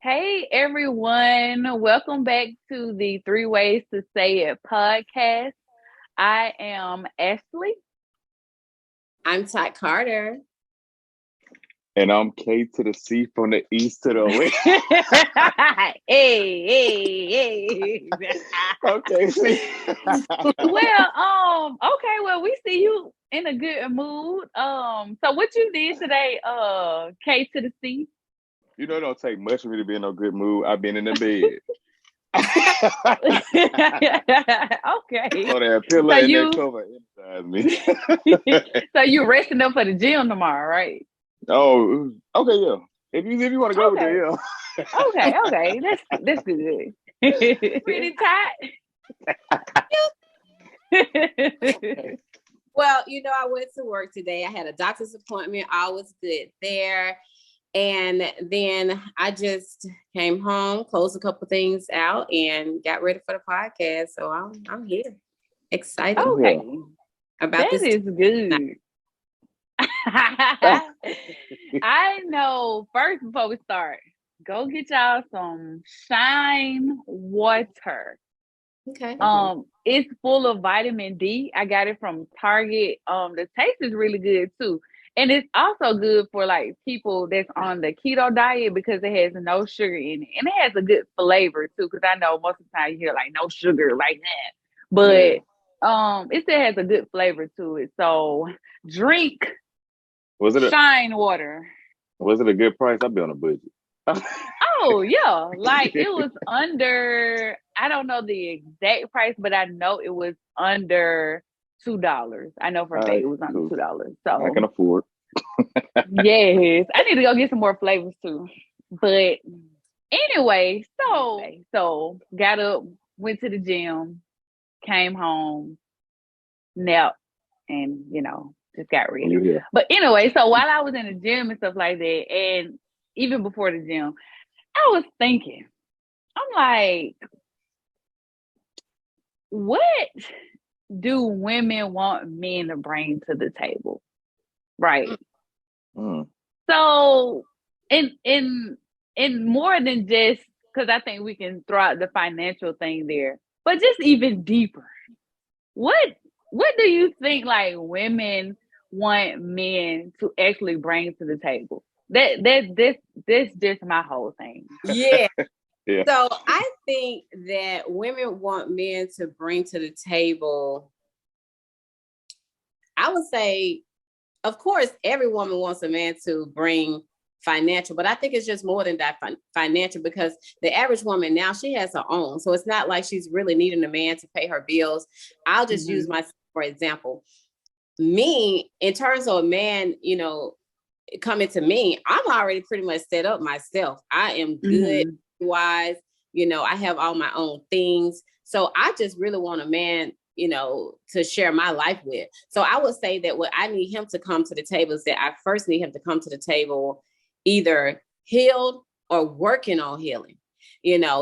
Hey everyone, welcome back to the Three Ways to Say It podcast. I am Ashley. I'm Todd Carter. And I'm K to the C from the east to the west. hey. Okay, see. Well, we see you in a good mood. So what you did today, K to the C? You know, it don't take much for me to be in a good mood. I've been in the bed. Okay. So that pillow So and you that cover energize me. so you resting up for the gym tomorrow, right? Oh, okay, yeah. If you want to go Okay. there, Okay. That's good. Pretty tight. Well, I went to work today. I had a doctor's appointment. All was good there. And then I just came home, closed a couple things out, and got ready for the podcast. So I'm here, excited Okay. about That this. is good. I know. First, before we start, go get y'all some Shine water. Okay. It's full of vitamin D. I got it from Target. The taste is really good too. And it's also good for like people that's on the keto diet because it has no sugar in it. And it has a good flavor too. Cause I know most of the time you hear like no sugar like that. But it still has a good flavor to it. So drink was it Shine water. a good price? I'll be on a budget. Oh yeah, like it was under. I don't know the exact price, but I know it was under $2. I know for a All fact right, it was under cool. $2. I So can afford. yes, I need to go get some more flavors too. But anyway, so got up, went to the gym, came home, napped, and just got ready. Yeah. But anyway, so while I was in the gym and stuff like that, and even before the gym, I was thinking. I'm like, what do women want men to bring to the table? Right. Mm. So in more than just because I think we can throw out the financial thing there, but just even deeper. What do you think like women want men to actually bring to the table? This just my whole thing. Yeah. Yeah. So I think that women want men to bring to the table. I would say, of course, every woman wants a man to bring financial, but I think it's just more than that financial because the average woman now, she has her own. So it's not like she's really needing a man to pay her bills. I'll just use myself for example. Me, in terms of a man, coming to me, I'm already pretty much set up myself. I am good wise, I have all my own things. So I just really want a man, to share my life with. So I would say that what I need him to come to the table is that I first need him to come to the table either healed or working on healing.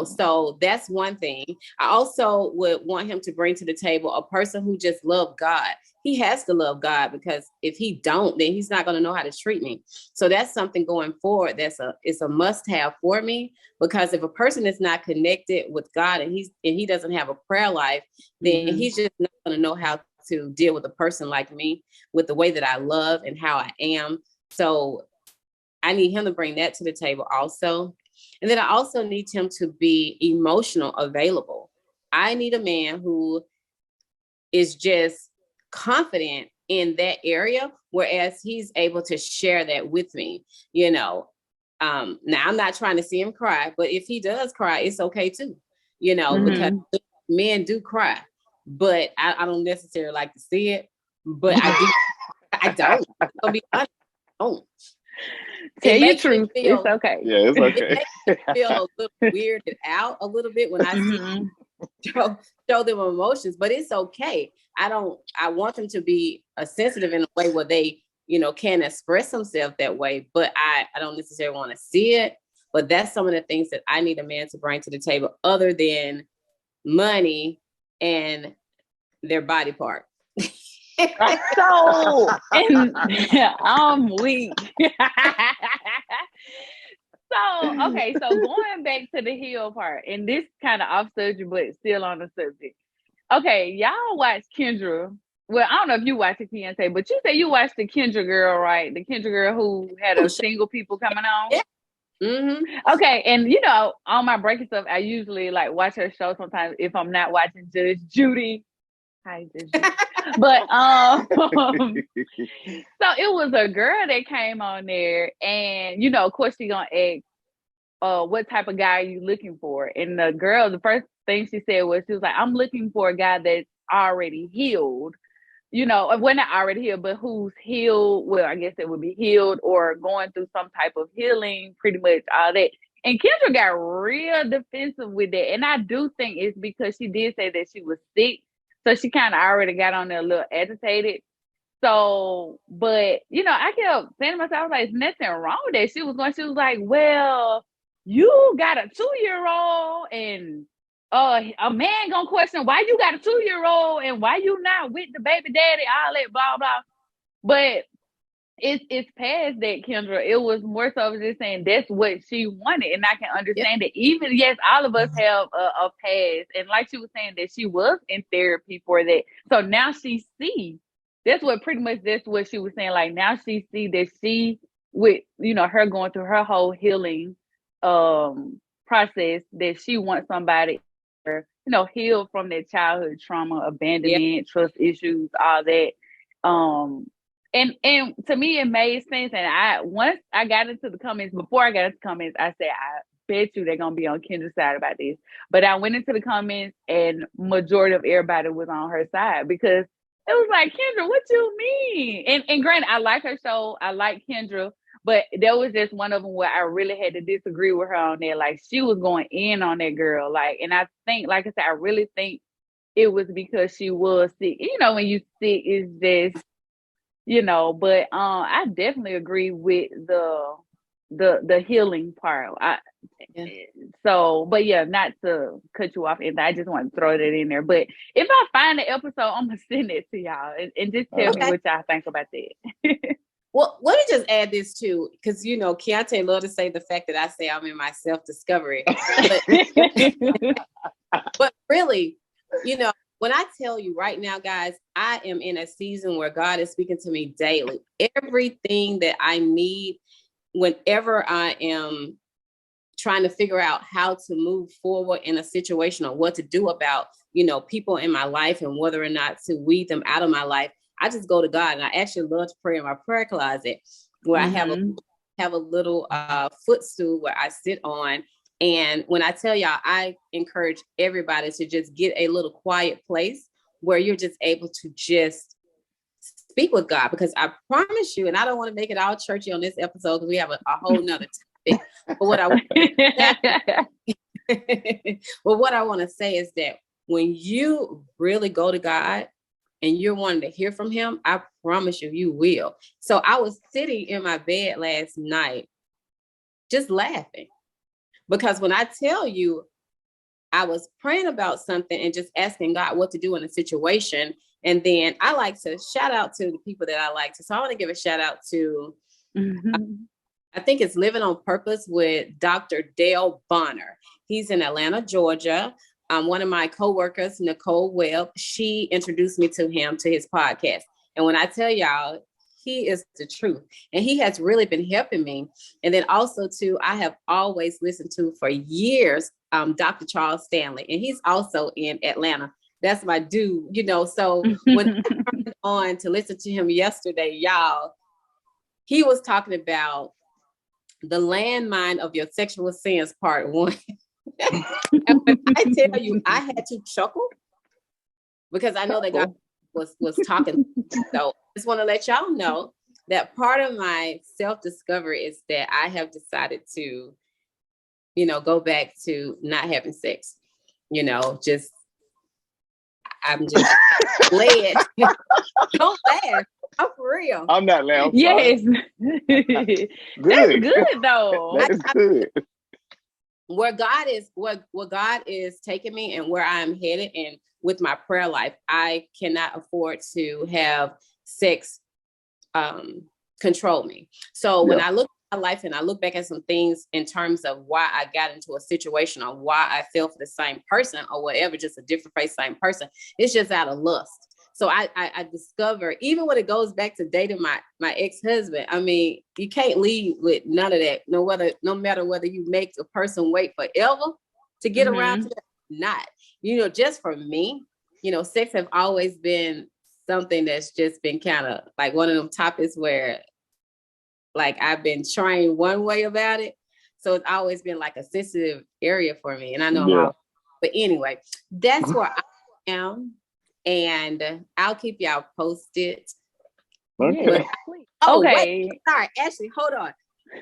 So that's one thing. I also would want him to bring to the table a person who just loves God. He has to love God because if he don't, then he's not going to know how to treat me. So that's something going forward. It's a must have for me, because if a person is not connected with God and he doesn't have a prayer life, then he's just not going to know how to deal with a person like me with the way that I love and how I am. So I need him to bring that to the table also. And then I also need him to be emotional available. I need a man who is just confident in that area, whereas he's able to share that with me. Now I'm not trying to see him cry, but if he does cry, it's okay too, because men do cry, but I don't necessarily like to see it, but I don't. I'll be honest, I don't. Tell you the truth. It's okay. Yeah, it's okay. It makes me feel a little weirded out a little bit when I see show them emotions, but it's okay. I want them to be sensitive in a way where they, can express themselves that way, but I don't necessarily want to see it. But that's some of the things that I need a man to bring to the table other than money and their body part. So, and I'm weak. So, Okay, so going back to the heel part, and this kind of off subject, but still on the subject. Okay, y'all watch Kendra. Well, I don't know if you watch the Keontae, but you say you watched the Kendra girl, right? The Kendra girl who had a single people coming on. Yeah. Mm-hmm. Okay, and on my breaking stuff, I usually like watch her show sometimes if I'm not watching Judge Judy. Hi, Judge Judy. But so it was a girl that came on there, and of course she gonna ask, what type of guy are you looking for? And the girl, the first thing she said was, she was like, I'm looking for a guy that's already healed. Well, not already healed, but who's healed. Well, I guess it would be healed or going through some type of healing, pretty much all that. And Kendra got real defensive with that. And I do think it's because she did say that she was sick. So she kind of already got on there a little agitated. So, but, I kept saying to myself, I was like, there's nothing wrong with that. She was like, well, you got a 2-year-old and a man gonna question why you got a 2-year-old and why you not with the baby daddy, all that blah blah. But it's past that, Kendra. It was more so just saying that's what she wanted, and I can understand that. Even yes, all of us have a past, and like she was saying that she was in therapy for that. So now she sees. That's what she was saying. Like now she see that she with her going through her whole healing process, that she wants somebody heal from their childhood trauma, abandonment, trust issues, all that. And to me it made sense. And once I got into the comments, before I got into the comments, I said, I bet you they're gonna be on Kendra's side about this. But I went into the comments and majority of everybody was on her side, because it was like, Kendra, what you mean? And granted, I like her show, I like Kendra, but there was just one of them where I really had to disagree with her on there. Like, she was going in on that girl. Like, and I think, like I said, I really think it was because she was sick. When you sick, it's just, but I definitely agree with the healing part. So, but yeah, not to cut you off, and I just want to throw that in there. But if I find the episode, I'm gonna send it to y'all and just tell me what y'all think about that. Well, let me just add this too, because Keontae love to say the fact that I say I'm in my self-discovery. But really, when I tell you right now, guys, I am in a season where God is speaking to me daily. Everything that I need whenever I am trying to figure out how to move forward in a situation or what to do about, people in my life and whether or not to weed them out of my life, I just go to God. And I actually love to pray in my prayer closet, where I have a little footstool where I sit on. And when I tell y'all, I encourage everybody to just get a little quiet place where you're just able to just speak with God, because I promise you, and I don't want to make it all churchy on this episode because we have a whole nother topic. But what I want to say is that when you really go to God and you're wanting to hear from him, I promise you, you will. So I was sitting in my bed last night just laughing, because when I tell you, I was praying about something and just asking God what to do in a situation. And then I like to shout out to the people that I like to. So I want to give a shout out to, I think it's Living on Purpose with Dr. Dale Bonner. He's in Atlanta, Georgia. One of my coworkers, Nicole Webb, she introduced me to him, to his podcast. And when I tell y'all, he is the truth. And he has really been helping me. And then also too, I have always listened to for years, Dr. Charles Stanley, and he's also in Atlanta. That's my dude, so when I turned on to listen to him yesterday, y'all, he was talking about the landmine of your sexual sins, part 1. And when I tell you, I had to chuckle because I know that God was talking. So I just want to let y'all know that part of my self-discovery is that I have decided to, go back to not having sex. I'm just glad. Don't laugh. I'm for real. I'm not laughing. Yes. Good. That's good though. That is good. Where God is taking me and where I'm headed, and with my prayer life, I cannot afford to have sex control me. So when I look my life and I look back at some things in terms of why I got into a situation or why I fell for the same person or whatever, just a different face, same person, it's just out of lust. So I discover, even when it goes back to dating my ex-husband, I mean, you can't lead with none of that. No matter whether you make a person wait forever to get around to that, not, just for me, sex have always been something that's just been kind of like one of them topics where like I've been trained one way about it. So it's always been like a sensitive area for me. And I know but anyway, that's where I am. And I'll keep y'all posted. Okay. Wait, sorry, Ashley, hold on.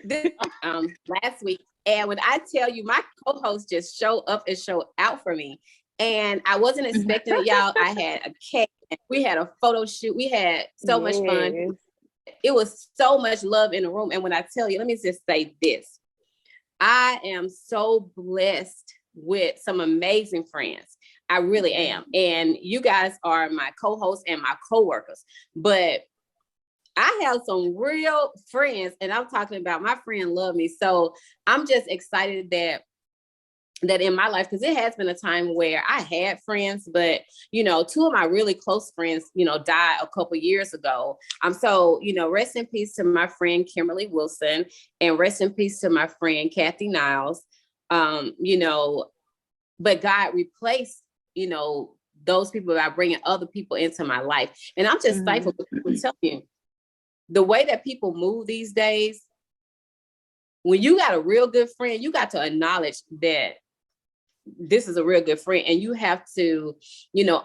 This, last week, and when I tell you, my co-host just showed up and showed out for me. And I wasn't expecting it, y'all. I had a cake. We had a photo shoot. We had so much fun. It was so much love in the room. And when I tell you, let me just say this. I am so blessed with some amazing friends. I really am. And you guys are my co-hosts and my co-workers. But I have some real friends, and I'm talking about my friend love me. So I'm just excited that in my life, because it has been a time where I had friends, but, two of my really close friends, died a couple years ago. So, rest in peace to my friend, Kimberly Wilson, and rest in peace to my friend, Kathy Niles. But God replaced, those people by bringing other people into my life. And I'm just thankful to tell you the way that people move these days. When you got a real good friend, you got to acknowledge that this is a real good friend, and you have to,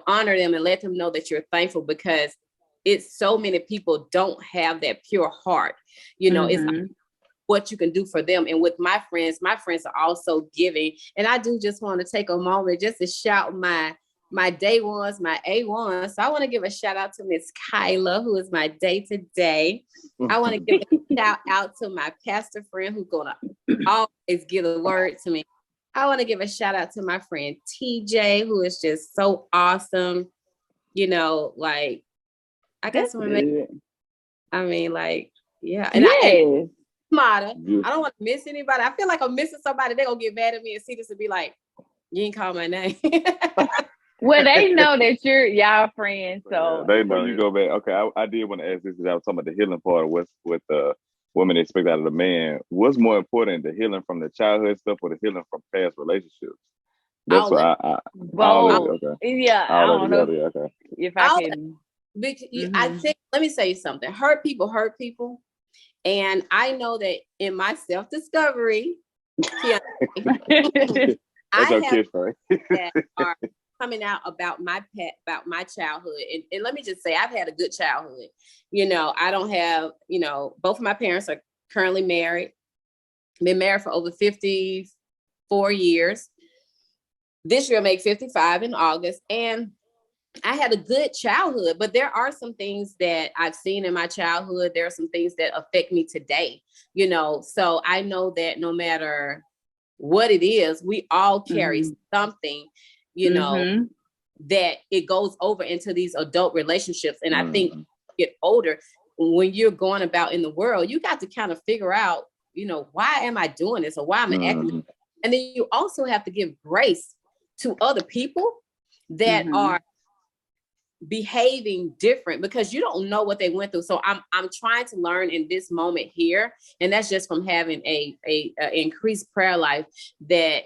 honor them and let them know that you're thankful, because it's so many people don't have that pure heart. It's what you can do for them. And with my friends are also giving. And I do just want to take a moment just to shout my day ones, my A1. So I want to give a shout out to Miss Kyla, who is my day to day. I want to give a shout out to my pastor friend who's going to always give a word to me. I want to give a shout out to my friend TJ, who is just so awesome. Like I got some amazing. I mean, like, yeah. And I don't want to miss anybody. I feel like I'm missing somebody. They're gonna get mad at me and see this and be like, you ain't call my name. Well, they know that y'all friends, so they know you go back. Okay, I did want to ask this because I was talking about the healing part of what women expect out of the man. What's more important, the healing from the childhood stuff or the healing from past relationships? That's why I yeah, I don't know if I can. I think, let me say something. Hurt people. And I know that in my self-discovery, I have that are coming out about my childhood. And let me just say, I've had a good childhood. I don't have, both of my parents are currently married, been married for over 54 years. This year I'll make 55 in August. And I had a good childhood, but there are some things that I've seen in my childhood. There are some things that affect me today, so I know that no matter what it is, we all carry something, that it goes over into these adult relationships. And I think get older, when you're going about in the world, you got to kind of figure out, why am I doing this or why am I acting? And then you also have to give grace to other people that are behaving different, because you don't know what they went through. So I'm trying to learn in this moment here, and that's just from having a increased prayer life, that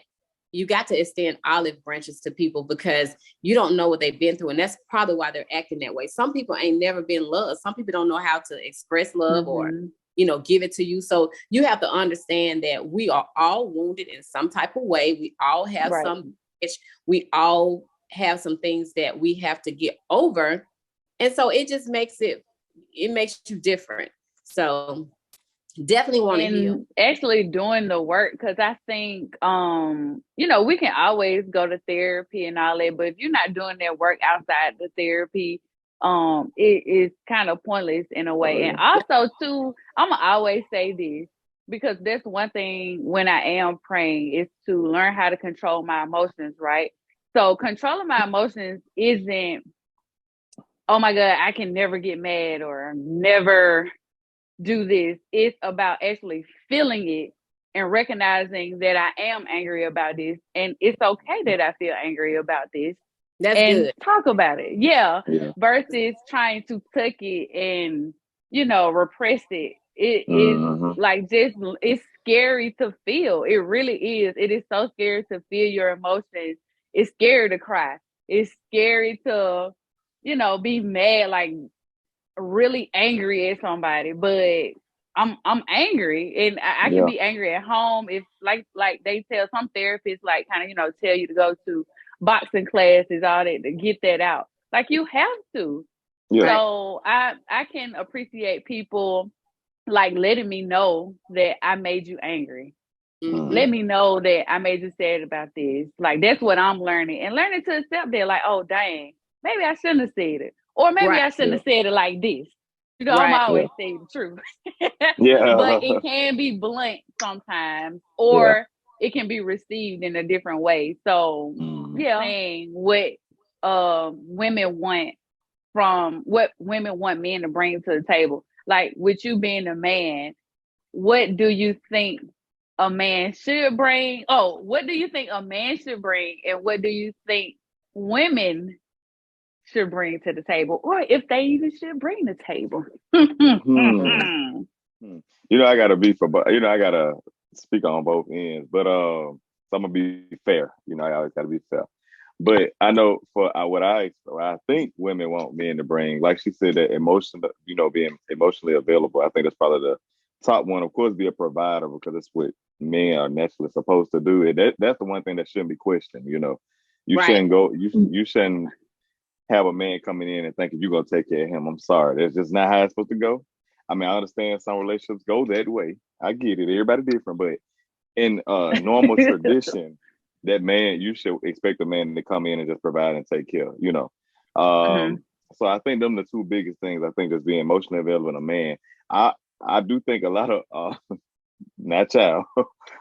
you got to extend olive branches to people, because you don't know what they've been through, and that's probably why they're acting that way. Some people ain't never been loved. Some people don't know how to express love or give it to you. So you have to understand that we are all wounded in some type of way. We all have some, we all have some things that we have to get over. And so it just makes you different. So definitely want to heal. Actually doing the work, because I think, we can always go to therapy and all that, but if you're not doing that work outside the therapy, it is kind of pointless in a way. And also too, I'm gonna always say this, because that's one thing when I am praying, is to learn how to control my emotions, right? So controlling my emotions isn't, oh my God, I can never get mad or never do this. It's about actually feeling it and recognizing that I am angry about this, and it's okay that I feel angry about this. That's and good. talk about it. Yeah. Yeah. Versus trying to tuck it and, repress it. It is Mm-hmm. like it's scary to feel. It really is. It is so scary to feel your emotions. It's scary to cry. It's scary to, be mad, like really angry at somebody. But I'm angry, and I can Yeah. be angry at home if like they tell some therapists, like, kind of, tell you to go to boxing classes, all that, to get that out. Like, you have to. Yeah. Right. So I can appreciate people like letting me know that I made you angry. Mhm. Let me know that I made you sad about this. Like, that's what I'm learning, and learning to accept that, like, oh dang, maybe I shouldn't have said it. Or maybe Right. I shouldn't have said it like this. I'm Right. Yeah. always saying the truth. Yeah. But it can be blunt sometimes, Yeah. or it can be received in a different way. So Mm. yeah, saying what what women want men to bring to the table. Like, with you being a man, what do you think a man should bring? Oh, what do you think a man should bring, and what do you think women should bring to the table, or if they even should bring the table? Hmm. Hmm. I gotta be for, but I gotta speak on both ends. But so I'm gonna be fair. I always gotta be fair. But I know for what I think women want men to bring, like she said, that emotion, being emotionally available. I think that's probably the top one. Of course, be a provider, because it's what men are naturally supposed to do. And that's the one thing that shouldn't be questioned. You Right. shouldn't go. You shouldn't have a man coming in and thinking you're gonna take care of him. I'm sorry, that's just not how it's supposed to go. I mean, I understand some relationships go that way. I get it. Everybody different, but in normal tradition, that man, you should expect a man to come in and just provide and take care. Mhm. So I think them the two biggest things. I think just being emotionally available in a man. I do think a lot of not child.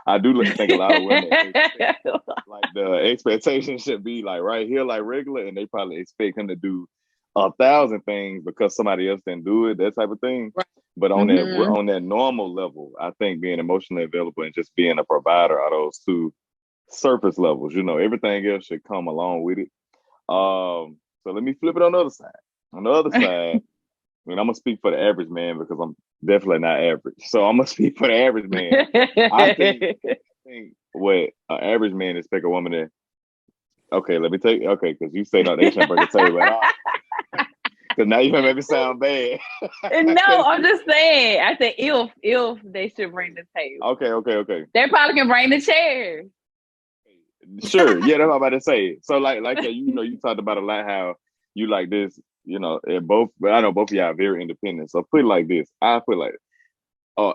I do think a lot of women expect, like, the expectation should be like right here, like regular, and they probably expect him to do 1,000 things because somebody else didn't do it, that type of thing. Right. But on Mhm. that normal level, I think being emotionally available and just being a provider are those two surface levels. Everything else should come along with it. So let me flip it on the other side. On the other side, I'm gonna speak for the average man because I'm definitely not average. So I'm gonna speak for the average man. I think what an average man expect a woman to. Okay, let me take. Okay, because you say no, they shouldn't bring the table at all. Because now you make me sound bad. No, I'm just saying. I said if they should bring the table. Okay. They probably can bring the chair. Sure, yeah, that's what I'm about to say. So like you talked about a lot how you like this, and both, but I know both of y'all are very independent. So put it like this. I put like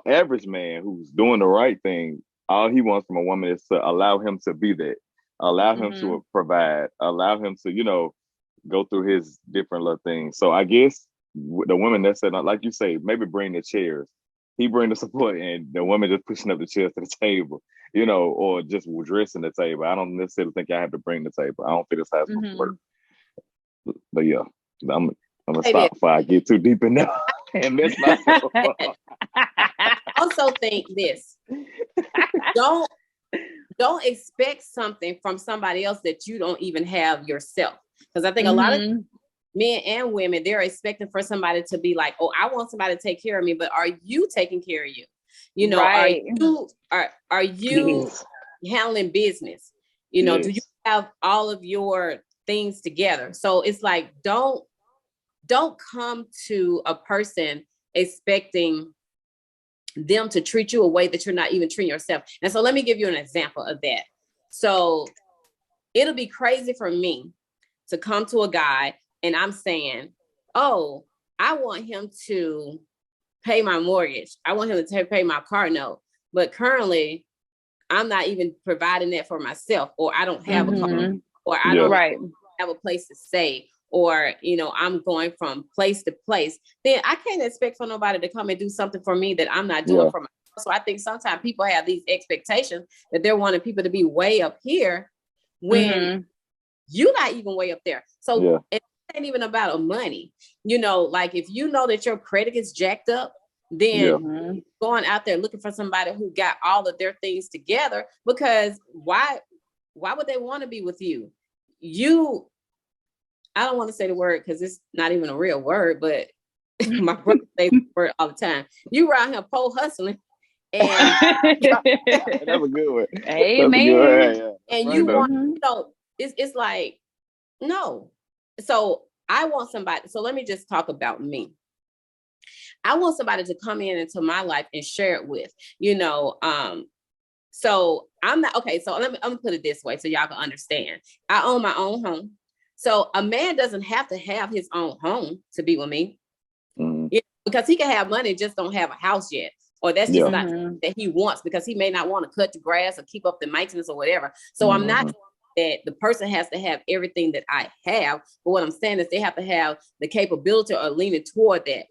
average man who's doing the right thing, all he wants from a woman is to allow him to be that, allow him Mhm. to provide, allow him to, go through his different little things. So I guess the women that said, like you say, maybe bring the chairs. He bring the support, and the women just pushing up the chairs to the table, or just dressing the table. I don't necessarily think I have to bring the table. I don't think that's how it's supposed to work. Mhm. But yeah, I'm gonna Say this. stop before I get too deep in there and miss myself. Also think this. Don't expect something from somebody else that you don't even have yourself. Because I think a lot of Mhm. men and women, they're expecting for somebody to be like, oh, I want somebody to take care of me, but are you taking care of you? Right. Are you Yes. handling business? Do you Yes. have all of your things together? So it's like, don't come to a person expecting them to treat you a way that you're not even treating yourself. And so let me give you an example of that. So it'll be crazy for me to come to a guy and I'm saying, oh, I want him to pay my mortgage. I want him to pay my car note. But currently, I'm not even providing that for myself, or I don't have a car, Mhm. or I Yeah. don't Right. have a place to stay, or I'm going from place to place. Then I can't expect for nobody to come and do something for me that I'm not doing Yeah. for myself. So I think sometimes people have these expectations that they're wanting people to be way up here when Mhm. you're not even way up there. So Yeah. it ain't even about money. Like if you know that your credit is jacked up, than going out there looking for somebody who got all of their things together. Because why would they want to be with you? I don't want to say the word because it's not even a real word, but my brother says the word all the time. You around here pole hustling, and that's a good one. Amen. Yeah. And you want, it's like, no. So I want somebody. So let me just talk about me. I want somebody to come into my life and share it with, so I'm not, okay. So I'm gonna put it this way so y'all can understand. I own my own home. So a man doesn't have to have his own home to be with me, because he can have money, just don't have a house yet. Or that's just not that he wants, because he may not want to cut the grass or keep up the maintenance or whatever. So I'm not that the person has to have everything that I have. But what I'm saying is they have to have the capability or leaning toward that.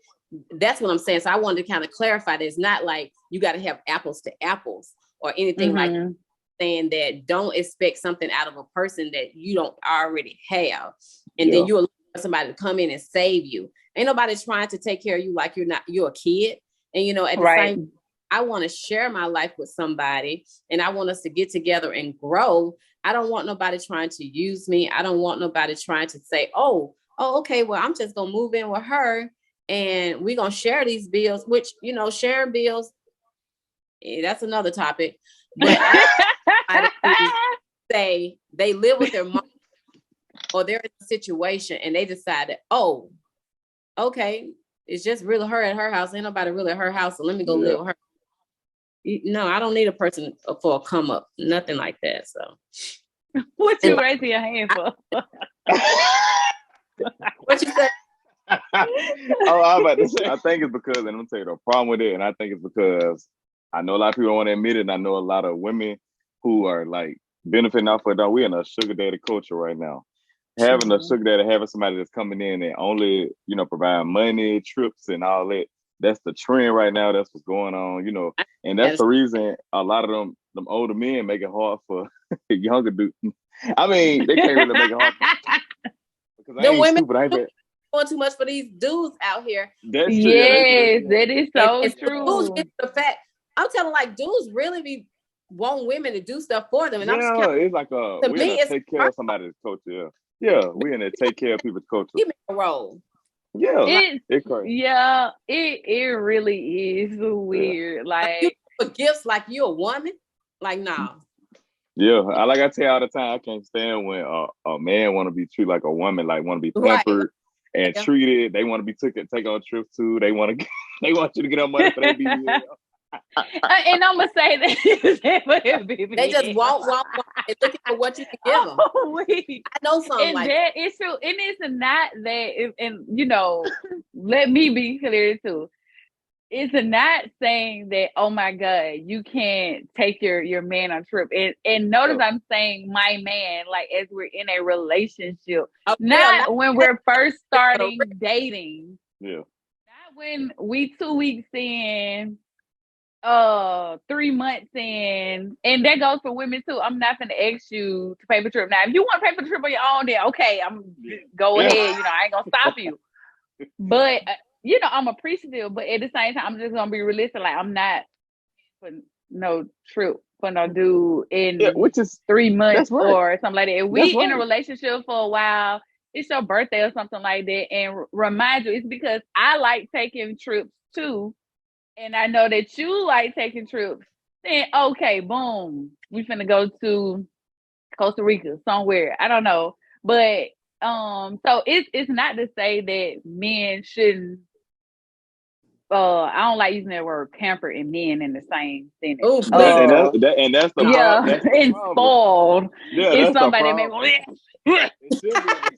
That's what I'm saying. So I wanted to kind of clarify that it's not like you got to have apples to apples or anything like that. Saying that don't expect something out of a person that you don't already have. And then you allow somebody to come in and save you. Ain't nobody trying to take care of you like you're a kid. And, at the same, I want to share my life with somebody, and I want us to get together and grow. I don't want nobody trying to use me. I don't want nobody trying to say, oh, okay, well, I'm just going to move in with her and we're going to share these bills, which, sharing bills, that's another topic. But I say they live with their mom or they're in a situation and they decide that, oh, okay, it's just really her at her house. Ain't nobody really at her house. So let me go live with her. No, I don't need a person for a come up. Nothing like that. So what you raising your hand for? What you say? I'm about to say, I think it's because, and I'm gonna tell you the problem with it, and I think it's because I know a lot of people don't want to admit it, and I know a lot of women who are like benefiting off of it. We're in a sugar daddy culture right now. Having a sugar daddy, having somebody that's coming in and only, provide money, trips, and all that. That's the trend right now. That's what's going on, and that's the reason a lot of them older men make it hard for younger dudes. I mean, they can't really make it hard because I ain't stupid. I ain't bad. Too much for these dudes out here. That's true. Yes, that is so true. Dudes, the fact, I'm telling, like, dudes really want women to do stuff for them, and it's like we take care of somebody's culture. Yeah, we in there take care of people's culture. Give me a role. Yeah, it's crazy. Yeah, it really is weird. Like you for gifts, like you're a woman, like nah. Yeah, like I tell you all the time, I can't stand when a man want to be treated like a woman, like want to be pampered and treated. They want to be take on trips too. They want you to get on money for their BBL. And I'm gonna say that they just want and looking for what you can give them. I know something and like that. It's true, and it's not that. And let me be clear too. It's not saying that, oh my God, you can't take your man on a trip. And notice I'm saying my man, like as we're in a relationship, not when we're first starting dating. Yeah. Not when we 2 weeks in, 3 months in, and that goes for women too. I'm not gonna ask you to pay for the trip. Now, if you want to pay for the trip on your own, then okay, go ahead. I ain't gonna stop you. But I'm appreciative, but at the same time, I'm just gonna be realistic. Like I'm not for no trip for no dude in which is 3 months or something like that. If we in a right. relationship for a while, it's your birthday or something like that, and remind you, it's because I like taking trips too, and I know that you like taking trips. Then okay, boom, we finna go to Costa Rica somewhere. I don't know, but so it's not to say that men shouldn't. I don't like using that word pamper and men in the same sentence. Oh, and that's the problem. And spoiled. Yeah, it's somebody that make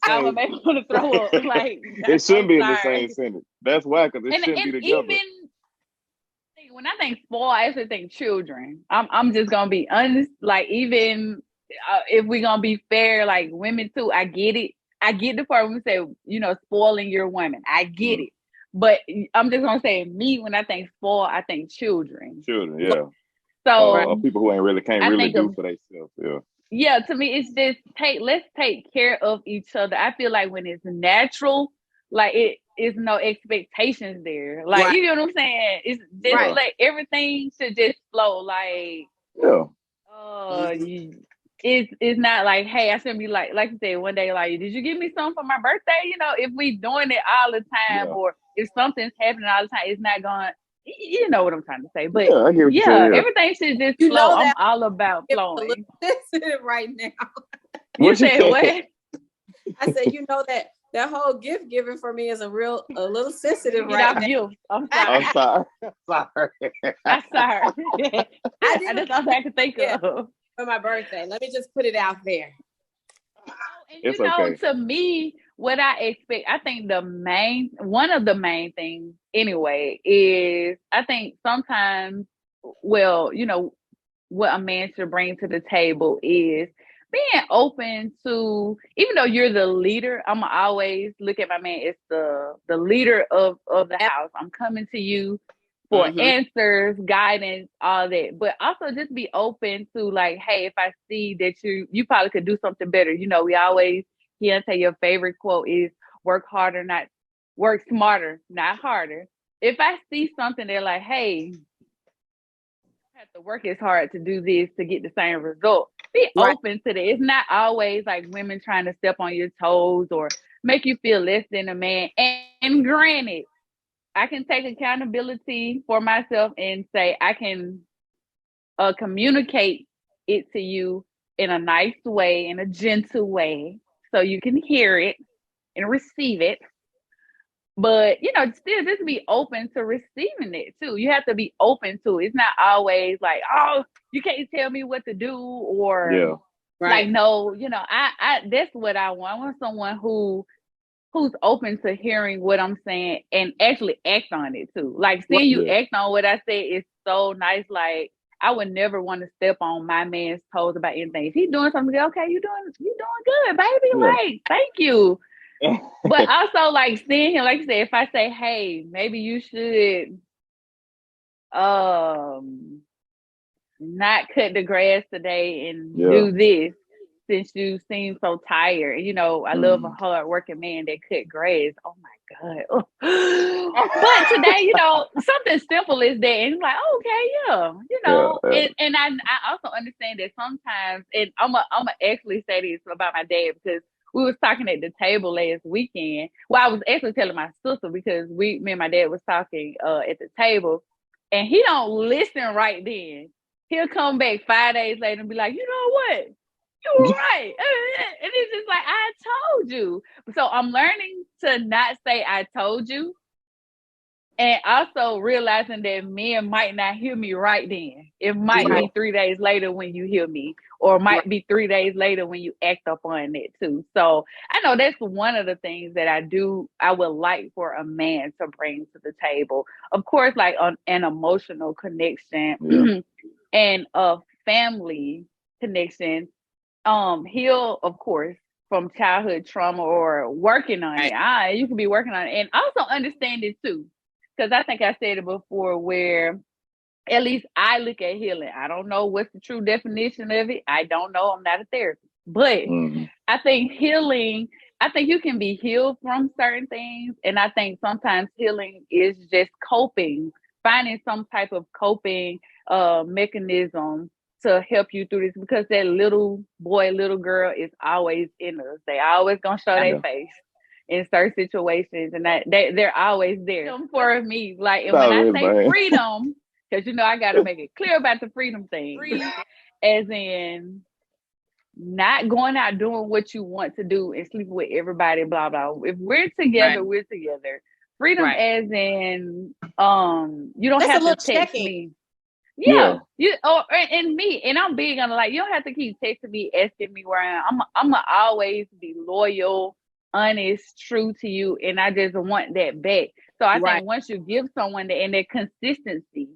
I'm gonna make me want to throw up. Like it shouldn't be in the same sentence. That's why, because it shouldn't be together. Even when I think spoiled, I actually think children. I'm just gonna be honest. Like even if we're gonna be fair, like women too, I get it. I get the part when we say spoiling your woman. I get it. But I'm just gonna say, me, when I think spoil, I think children. Children, yeah. So people who can't really do for themselves. Yeah. Yeah, to me, it's just let's take care of each other. I feel like when it's natural, like it's no expectations there. Like, you know what I'm saying? It's just like everything should just flow. Like, it's not like, hey, I shouldn't be like you said one day, like, did you give me something for my birthday? You know, if we doing it all the time, or if something's happening all the time, it's not going. You know what I'm trying to say, but everything should just flow. I'm all about flowing. Right now. You said what? I said, you know that whole gift giving for me is a little sensitive right now. You. I'm sorry. I'm sorry. That's all I could think of. For my birthday. Let me just put it out there. And it's okay. To me, what I expect, I think one of the main things anyway is, I think sometimes, well, you know, what a man should bring to the table is being open to, even though you're the leader, I'm always look at my man as the leader of the house. I'm coming to you for answers, guidance, all that. But also just be open to, like, hey, if I see that you probably could do something better. You know, we always hear and say your favorite quote is work smarter, not harder. If I see something that, like, hey, you have to work as hard to do this to get the same result, be open to that. It's not always like women trying to step on your toes or make you feel less than a man. And granted, I can take accountability for myself and say I can communicate it to you in a nice way, in a gentle way, so you can hear it and receive it. But, you know, still just be open to receiving it too. You have to be open to it. It's not always like, oh, you can't tell me what to do, or like, no, you know, I that's what I want. I want someone who's open to hearing what I'm saying and actually act on it too. Like, seeing you act on what I say is so nice. Like, I would never want to step on my man's toes about anything. If he's doing something, okay, you doing good, baby. Right. Thank you. But also, like, seeing him, like you said, if I say, hey, maybe you should not cut the grass today and do this, since you seem so tired. You know, I love a hard-working man that cut grass. Oh my God. But today, you know, something simple is that, and like, oh, okay, you know, and I also understand that sometimes, and I'm gonna actually say this about my dad, because we was talking at the table last weekend. Well, I was actually telling my sister, because me and my dad was talking at the table, and he don't listen right then. He'll come back 5 days later and be like, you know what? You're right. And it's just like, I told you. So I'm learning to not say I told you. And also realizing that men might not hear me right then. It might be 3 days later when you hear me, or it might be 3 days later when you act upon it too. So I know that's one of the things that I would like for a man to bring to the table. Of course, like an emotional connection and a family connection. Heal, of course, from childhood trauma or working on it. You can be working on it, and also understand it too. Because I think I said it before, where at least I look at healing. I don't know what's the true definition of it. I don't know. I'm not a therapist. But I think healing, I think you can be healed from certain things. And I think sometimes healing is just coping, finding some type of coping mechanism to help you through this, because that little boy, little girl is always in us. They always gonna show their face in certain situations, and that they're always there for me. Like, and when I say freedom, because you know I gotta make it clear about the freedom thing, as in not going out doing what you want to do and sleeping with everybody, blah blah. If we're together, we're together. Freedom, as in you don't have to text me. And me, and I'm big on, like, you don't have to keep texting me, asking me where I am. I'm gonna always be loyal, honest, true to you, and I just want that back. So I think once you give someone that, and that consistency,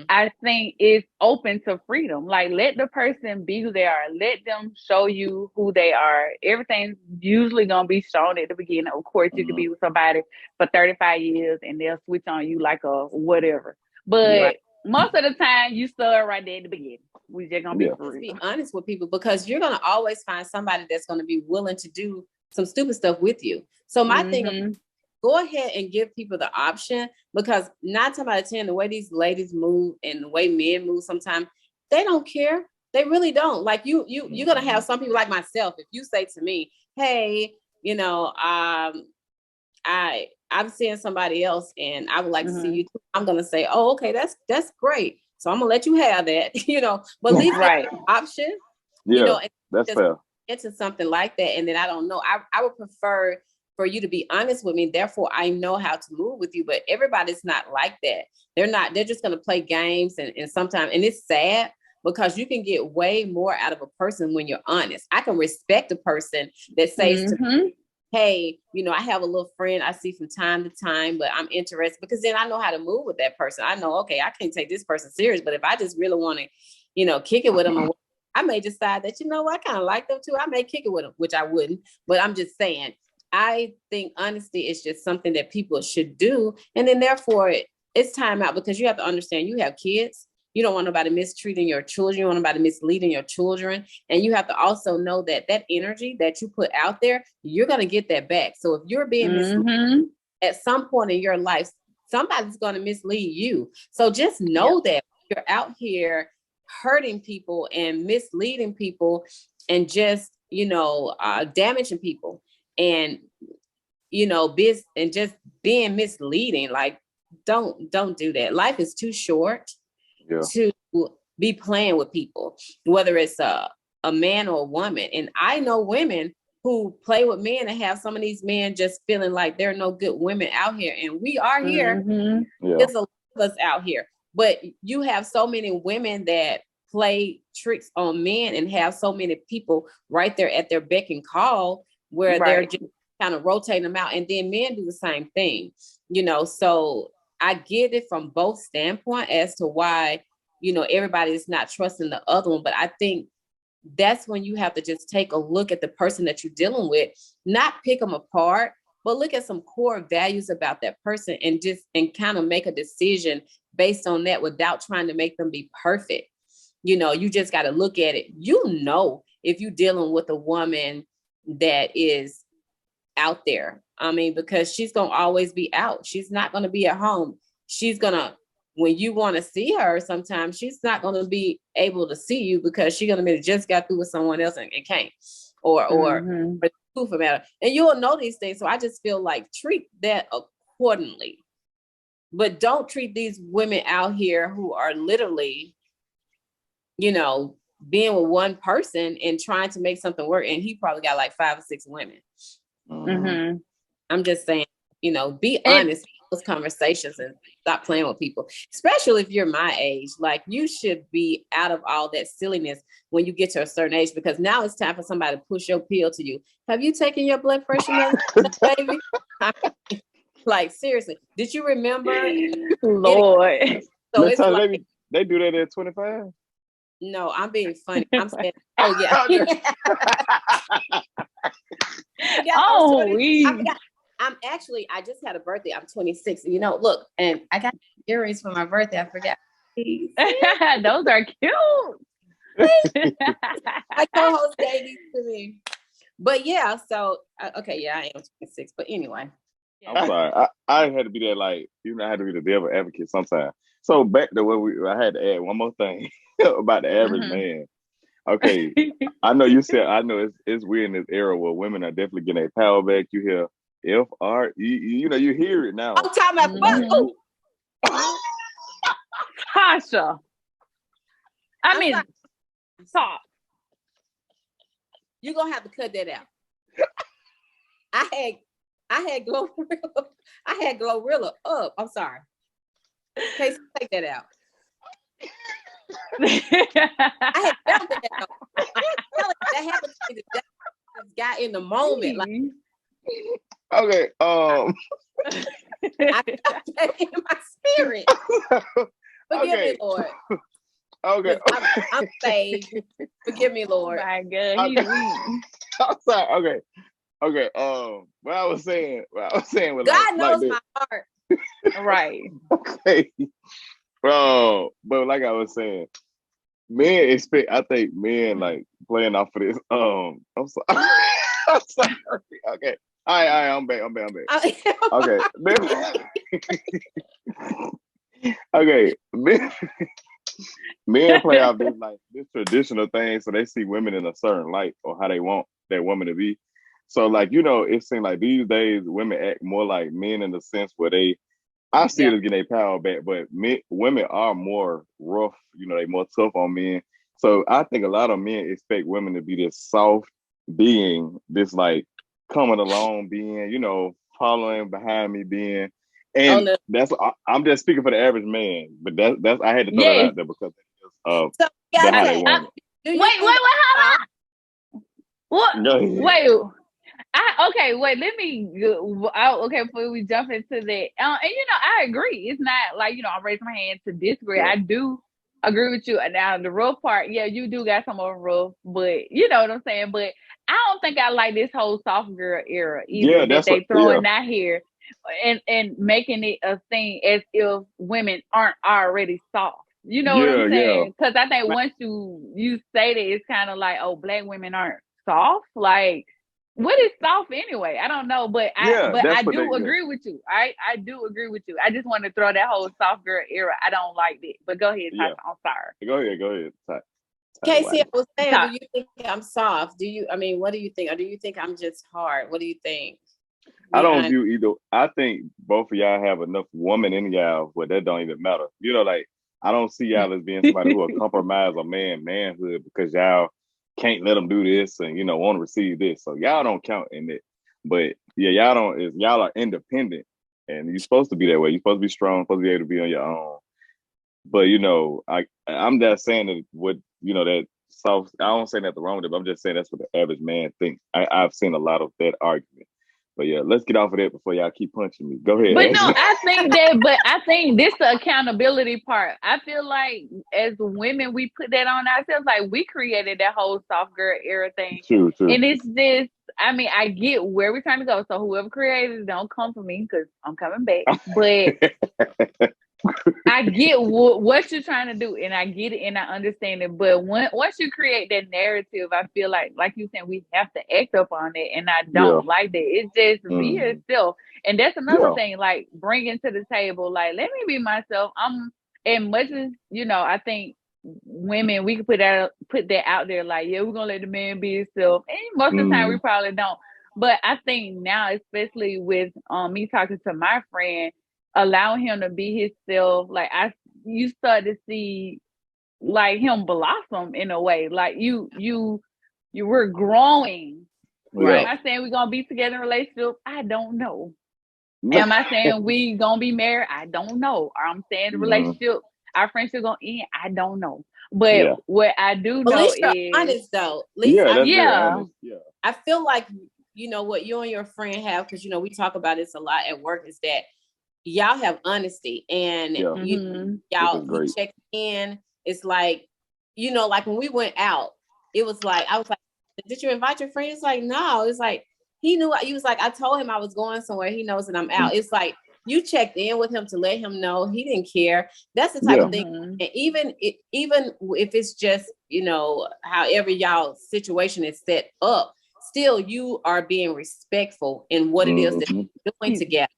I think it's open to freedom. Like, let the person be who they are. Let them show you who they are. Everything's usually gonna be shown at the beginning. Of course, you could be with somebody for 35 years and they'll switch on you like a whatever. But most of the time, you start right there at the beginning. We just gonna be honest with people, because you're gonna always find somebody that's gonna be willing to do some stupid stuff with you. So my thing, go ahead and give people the option, because 9 times out of 10, the way these ladies move and the way men move sometimes, they don't care. They really don't. Like you're gonna have some people like myself. If you say to me, hey, I'm seeing somebody else and I would like to see you too, I'm gonna say, oh, okay, that's great. So I'm gonna let you have that, but leave right option, that's fair. Into something like that. And then I don't know. I would prefer for you to be honest with me. Therefore, I know how to move with you. But everybody's not like that. They're just gonna play games and sometimes, and it's sad because you can get way more out of a person when you're honest. I can respect a person that says to me, hey, I have a little friend I see from time to time, but I'm interested, because then I know how to move with that person. I know, okay, I can't take this person serious, but if I just really want to, kick it with them, I may decide that, I kind of like them too. I may kick it with them, which I wouldn't, but I'm just saying, I think honesty is just something that people should do. And then therefore it's time out, because you have to understand you have kids. You don't want nobody mistreating your children. You don't want nobody misleading your children. And you have to also know that energy that you put out there, you're going to get that back. So if you're being misled at some point in your life, somebody's going to mislead you. So just know that you're out here hurting people and misleading people and just, damaging people and, and just being misleading. Like, don't do that. Life is too short to be playing with people, whether it's a man or a woman. And I know women who play with men and have some of these men just feeling like there are no good women out here. And we are here. There's a lot of us out here. But you have so many women that play tricks on men and have so many people right there at their beck and call where they're just kind of rotating them out. And then men do the same thing, so I get it from both standpoints as to why, everybody is not trusting the other one. But I think that's when you have to just take a look at the person that you're dealing with, not pick them apart, but look at some core values about that person and kind of make a decision based on that without trying to make them be perfect. You just got to look at it. If you're dealing with a woman that is out there, because she's going to always be out. She's not going to be at home. She's going to, when you want to see her, sometimes she's not going to be able to see you because she's going to be just got through with someone else and can't, or for matter. And you'll know these things. So I just feel like treat that accordingly, but don't treat these women out here who are literally, being with one person and trying to make something work. And he probably got like 5 or 6 women. I'm just saying, be honest in those conversations and stop playing with people, especially if you're my age. Like, you should be out of all that silliness when you get to a certain age, because now it's time for somebody to push your pill to you. Have you taken your blood pressure medicine, baby? Like, seriously, did you remember? Lord. So it's like, they do that at 25. No, I'm being funny. I'm saying, oh yeah. I just had a birthday. I'm 26. Look, and I got earrings for my birthday. I forgot. Those are cute. I co-host gave these to me. But yeah, so okay, yeah, I am 26. But anyway. I'm sorry. I had to be there, like, I had to be the devil advocate sometimes. So back to what I had to add one more thing about the average man. Okay, I know you said, I know it's weird in this era where women are definitely getting a power back. You hear FR, you hear it now. I'm talking about Tasha. Stop. You're gonna have to cut that out. I had Glorilla. I had Glorilla up. I'm sorry. Okay, so take that out. I had felt that out. That happened to me. That guy in the moment. Like, okay. I felt that in my spirit. Forgive me, Lord. Okay. I'm saved. Forgive me, Lord. Oh my God, he's weak. I'm sorry. Okay. What I was saying was God knows my heart. Right. Okay. But like I was saying, I think men like playing off of this. I'm sorry. I'm sorry. Okay. I'm back. Okay. Okay. Men play off this traditional thing, so they see women in a certain light or how they want that woman to be. So like, it seems like these days women act more like men in the sense where I see it as getting their power back, but women are more rough, they more tough on men. So I think a lot of men expect women to be this soft being, this like coming along being, following behind me being. And I'm just speaking for the average man, but that's I had to throw that out there because of so, that's how they want it. Wait, hold on. What? Wait. Okay, wait, let me okay, before we jump into that. And I agree. It's not like, I'm raising my hand to disagree. Yeah. I do agree with you. Now the rough part, yeah, you do got some more rough, but you know what I'm saying? But I don't think I like this whole soft girl era either that they throwing out here and making it a thing as if women aren't already soft. You know what I'm saying? Because I think once you say that, it's kind of like, oh, Black women aren't soft. Like, what is soft anyway? I don't know, but I do agree with you. I do agree with you. I just want to throw that whole soft girl era. I don't like it. But go ahead, Tasha. I'm sorry. Go ahead. Casey, I was saying, do you think I'm soft? What do you think? Or do you think I'm just hard? What do you think? I don't view either. I think both of y'all have enough woman in y'all where that don't even matter. Like, I don't see y'all as being somebody who will compromise a manhood because y'all can't let them do this and want to receive this. So y'all don't count in it. But yeah, y'all are independent and you're supposed to be that way. You're supposed to be strong, supposed to be able to be on your own. But I'm just saying that that soft. I don't say nothing wrong with it, but I'm just saying that's what the average man thinks. I've seen a lot of that argument. But yeah, let's get off of that before y'all keep punching me. Go ahead. But no, I think this the accountability part. I feel like as women, we put that on ourselves. Like we created that whole soft girl era thing. True. And it's this, I get where we're trying to go. So whoever created it, don't come for me because I'm coming back. But I get what you're trying to do, and I get it, and I understand it. But once you create that narrative, I feel like you said, we have to act up on it, and I don't like that. It's just be yourself, and that's another thing. Like bringing to the table, like let me be myself. And much as I think women we can put that out there. Like we're gonna let the man be himself, and most of the time we probably don't. But I think now, especially with me talking to my friend, allowing him to be himself, like you start to see like him blossom in a way. Like you were growing. Right. Am I saying we're gonna be together in a relationship? I don't know. Am I saying we gonna be married? I don't know. Or I'm saying the relationship, our friendship gonna end? I don't know. But what I do know is honest though. I feel like what you and your friend have, because we talk about this a lot at work, is that y'all have honesty and you check in. It's like, like when we went out, it was like, I was like, did you invite your friend? It's like, no. It's like, he knew. He was like, I told him I was going somewhere. He knows that I'm out. It's like, you checked in with him to let him know. He didn't care. That's the type of thing. And even if it's just, however y'all situation is set up, still you are being respectful in what it is that you're doing together.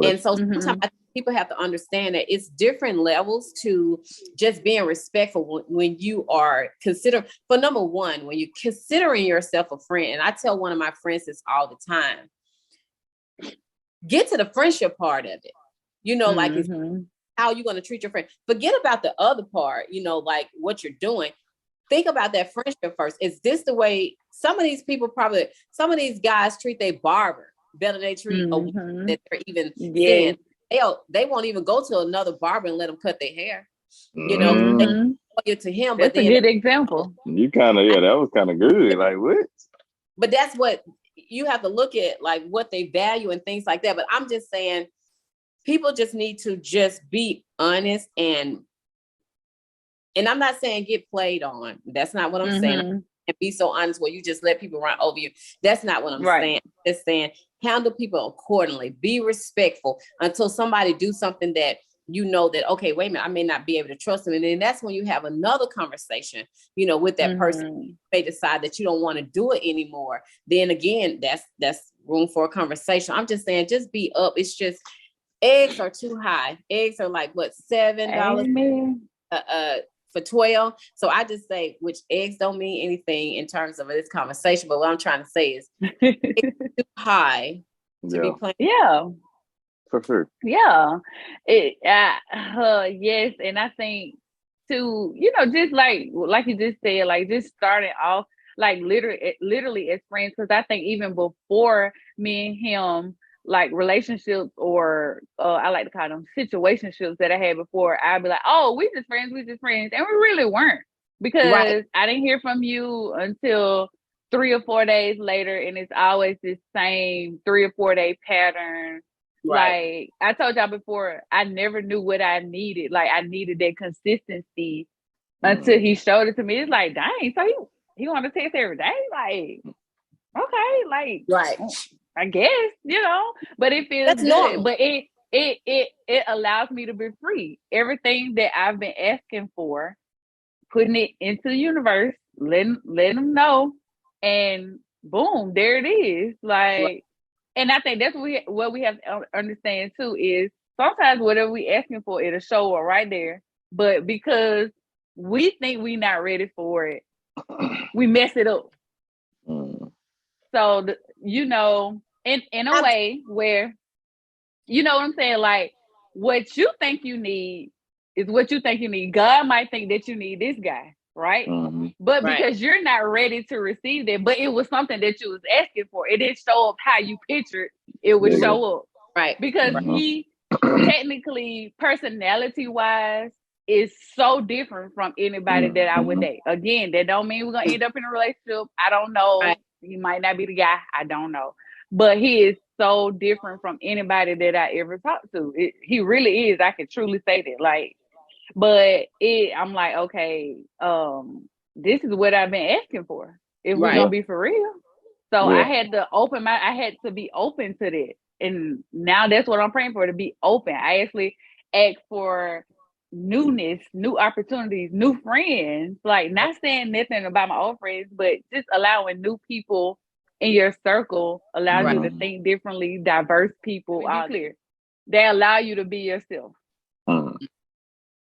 And so sometimes people have to understand that it's different levels to just being respectful when you are considering, for number one, when you're considering yourself a friend. And I tell one of my friends this all the time, get to the friendship part of it. Like it's how you're going to treat your friend. Forget about the other part, like what you're doing. Think about that friendship first. Is this the way some of these guys treat their barber better than they treat a woman that they're even seeing? They won't even go to another barber and let them cut their hair. They it to him. That's a good example. You kind of that was kind of good. Like what? But that's what you have to look at, like what they value and things like that. But I'm just saying, people just need to just be honest and I'm not saying get played on. That's not what I'm saying. And be so honest where you just let people run over you. That's not what I'm saying. I'm just saying handle people accordingly. Be respectful until somebody do something that you know that, okay, wait a minute, I may not be able to trust them. And then that's when you have another conversation, you know, with that person. They decide that you don't want to do it anymore. Then again, that's room for a conversation. I'm just saying, just be up. It's just, eggs are too high. Eggs are like what, $7 for 12. So I just say, which eggs don't mean anything in terms of this conversation. But what I'm trying to say is it's too high to be playing. Yeah. For sure. Yeah. Yes. And I think too, you know, just like you just said, like just starting off, like literally as friends. Cause I think even before me and him, like relationships or I like to call them situationships that I had before, I'd be like, oh, we just friends. And we really weren't, because I didn't hear from you until 3 or 4 days later. And it's always this same 3 or 4 day pattern. Like I told y'all before, I never knew what I needed. Like I needed that consistency until he showed it to me. It's like, dang, so he want to text every day? Like, okay, like I guess, you know, but it feels good. Normal. But it allows me to be free. Everything that I've been asking for, putting it into the universe, letting them know, and boom, there it is. Like, and I think that's what we have to understand too, is sometimes whatever we asking for, it'll show up right there. But because we think we're not ready for it, we mess it up. So, you know, in a way where, you know what I'm saying? Like, what you think you need is what you think you need. God might think that you need this guy, right? But because you're not ready to receive that, but it was something that you was asking for, it didn't show up how you pictured it would show up. Right. Because he technically, personality-wise, is so different from anybody that I would date. Again, that don't mean we're going to end up in a relationship. I don't know. He might not be the guy. I don't know. But he is so different from anybody that I ever talked to. He really is. I can truly say that. Like, but I'm like, okay, this is what I've been asking for. If we're gonna be for real. So I had to be open to that. And now that's what I'm praying for, to be open. I actually asked for newness, new opportunities, new friends. Like, not saying nothing about my old friends, but just allowing new people in your circle, allows you to think differently, diverse people out there. They allow you to be yourself.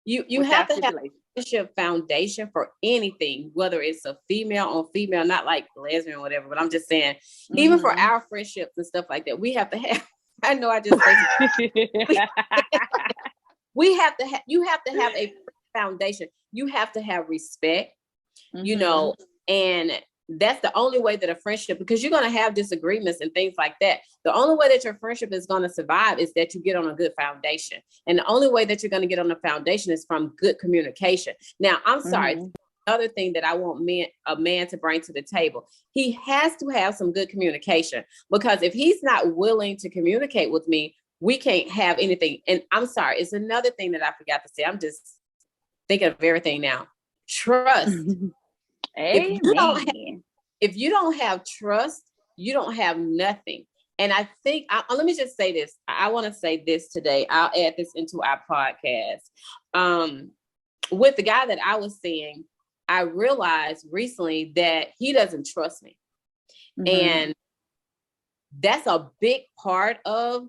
You have to have a relationship foundation for anything, whether it's a female on female, not like lesbian or whatever, but I'm just saying, even for our friendships and stuff like that, we have to have, I know I just you have to have a foundation. You have to have respect, you know, and that's the only way that a friendship, because you're going to have disagreements and things like that. The only way that your friendship is going to survive is that you get on a good foundation. And the only way that you're going to get on a foundation is from good communication. Now, I'm sorry. Another thing that I want a man to bring to the table, he has to have some good communication, because if he's not willing to communicate with me, we can't have anything. And I'm sorry, it's another thing that I forgot to say. I'm just thinking of everything now. Trust. If you don't have trust, you don't have nothing. And I think, let me just say this. I want to say this today. I'll add this into our podcast. With the guy that I was seeing, I realized recently that he doesn't trust me. And that's a big part of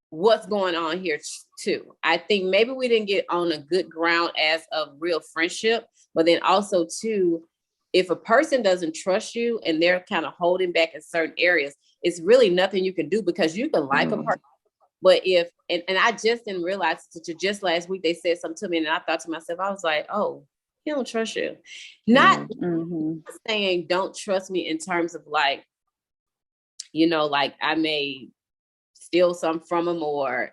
what's going on here too. I think maybe we didn't get on a good ground as a real friendship, but then also too, if a person doesn't trust you and they're kind of holding back in certain areas, it's really nothing you can do, because you can like a person. But and I just didn't realize that just last week they said something to me, and I thought to myself, I was like, oh, he don't trust you. Not saying don't trust me in terms of like, you know, like I may steal something from him or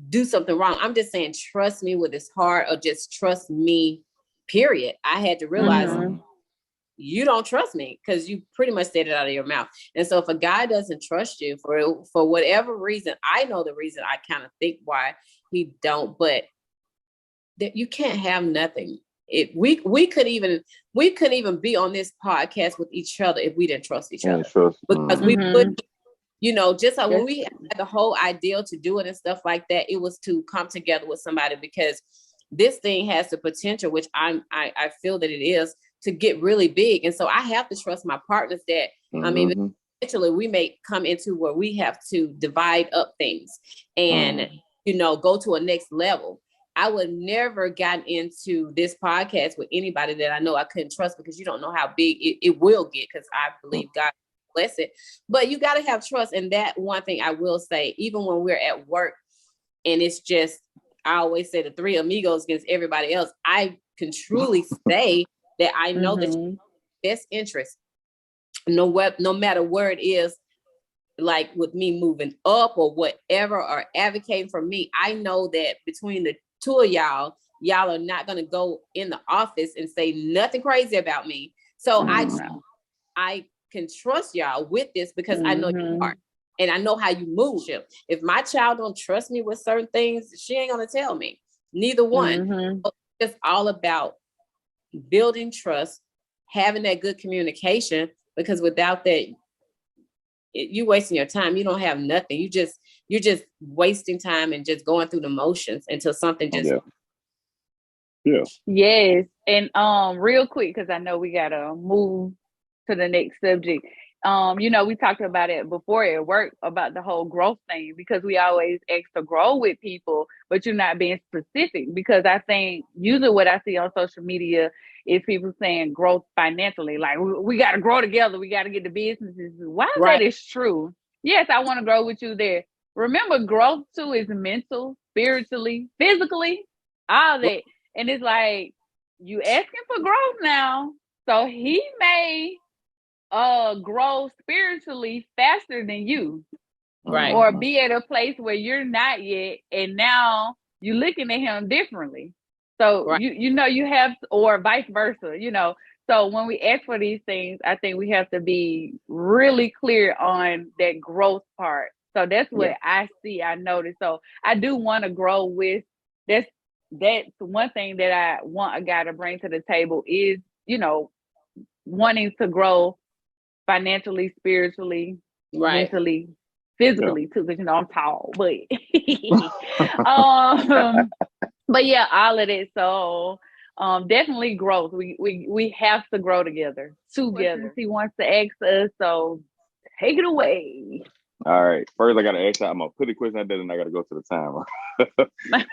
do something wrong. I'm just saying, trust me with his heart, or just trust me, period. I had to realize you don't trust me, because you pretty much said it out of your mouth. And so if a guy doesn't trust you for whatever reason, I know the reason. I kind of think why he don't, but that you can't have nothing. We couldn't even be on this podcast with each other if we didn't trust each other, because we put just like when we had the whole ideal to do it and stuff like that, it was to come together with somebody, because this thing has the potential, which I feel that it is, to get really big. And so I have to trust my partners that, eventually we may come into where we have to divide up things and, go to a next level. I would never gotten into this podcast with anybody that I know I couldn't trust, because you don't know how big it will get, because I believe God bless it. But you got to have trust. And that one thing I will say, even when we're at work and it's just, I always say the three amigos against everybody else, I can truly say that I know that your best interest, no matter where it is, like with me moving up or whatever, or advocating for me, I know that between the two of y'all are not going to go in the office and say nothing crazy about me. So I can trust y'all with this, because I know you are, and I know how you move. If my child don't trust me with certain things, she ain't going to tell me. Neither one. So it's all about building trust, having that good communication, because without that, you wasting your time. You don't have nothing. You're just wasting time and just going through the motions until something just. Yes. And real quick, because I know we gotta move to the next subject. We talked about it before at work about the whole growth thing, because we always ask to grow with people, but you're not being specific. Because I think usually what I see on social media is people saying growth financially, like we got to grow together, we got to get the businesses. Why that is true? Yes, I want to grow with you there. Remember, growth too is mental, spiritually, physically, all that. And it's like, you asking for growth now, so he may grow spiritually faster than you, or be at a place where you're not yet, and now you're looking at him differently. So you have, or vice versa, So when we ask for these things, I think we have to be really clear on that growth part. So that's what I see, I notice. So I do want to grow with, that's one thing that I want a guy to bring to the table is, wanting to grow financially, spiritually, mentally, physically too, because I'm tall, but but yeah, all of it. So definitely growth. We have to grow together. He wants to ask us, so take it away. All right. First, I got to ask you, I'm going to put a question out there, and I got to go to the timer.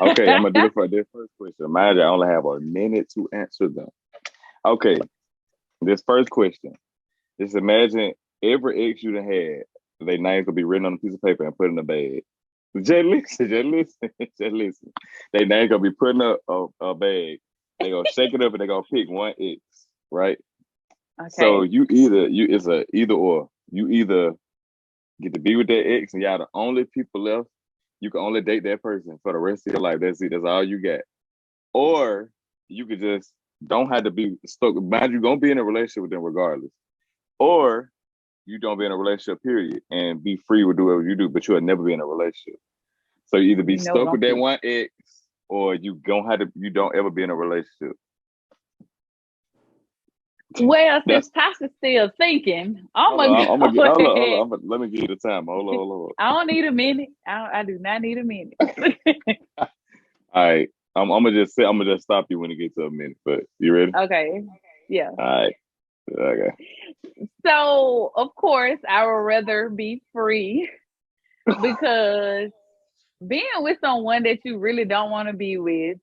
Okay, I'm going to do it for this first question. Mind you, I only have a minute to answer them. Okay, this first question. Just imagine every ex you done had, their names will be written on a piece of paper and put in a bag. Just listen. Their names gonna be put in a bag. They gonna shake it up and they gonna pick one ex, right? Okay. So it's a either or. You either get to be with that ex and y'all the only people left. You can only date that person for the rest of your life. That's it. That's all you got. Or you could just don't have to be stuck. Mind you, gonna be in a relationship with them regardless. Or you don't be in a relationship, period, and be free to do whatever you do, but you'll never be in a relationship. So you either be stuck with that one ex, or you don't ever be in a relationship. Well, since Tasha's still thinking, hold on. Let me give you the time. Hold on. I don't need a minute. I do not need a minute. All right. I'm gonna just stop you when it gets to a minute. But you ready? Okay. Yeah. All right. Okay. So of course I would rather be free, because being with someone that you really don't want to be with,